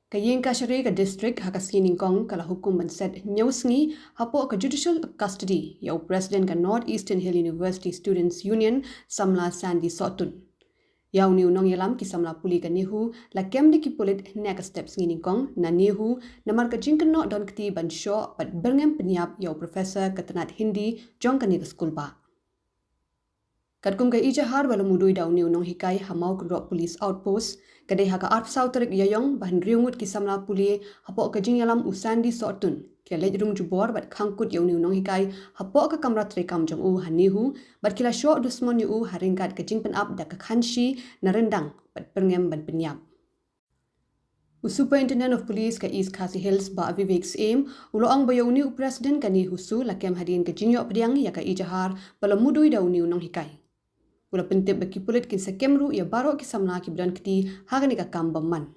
Ka Iingkashari ka district hakasi Nyngkong kala hukum benset nyusngi hapoh ka judicial custody yau president ka Northeastern Hill University Students Union samla Sandy Sohtun. Yau ni Nongialam ki samla puli ka NEHU la kemdi ki Pulit next steps ngi Nyngkong na NEHU namar ka jingkynnoh donkti ban shoh pat byrngem pyniap yau professor ka Tnad Hindi jong kane skulbah. Kadkum ka ijahar wala mudui daw ni unong hikai hamau kedua police outpost kadai haka arp sauterik yayong bahan riungut ki samla puli hapoh ka Nongialam u Sandy Sohtun ke lejrung jubor bat khangkut yau ni unong hikai hapoh ka kamrat rekam jong u NEHU bat kila shoh dusmon yu haringkat ka jingpenap da ka khanshi na rendang bat byrngem ban pyniap. Superintendent of Police ka East Khasi Hills ba Vivek's aim uloang bayau ni president ka NEHUSU lakem hadin ka jingyo pediang ya ka ijahar bala mudui daw ni unong hikai. Pula pentip bagi Pulit kin sekemru ia barok ki samla ki bidon keti hagani ka kam baman.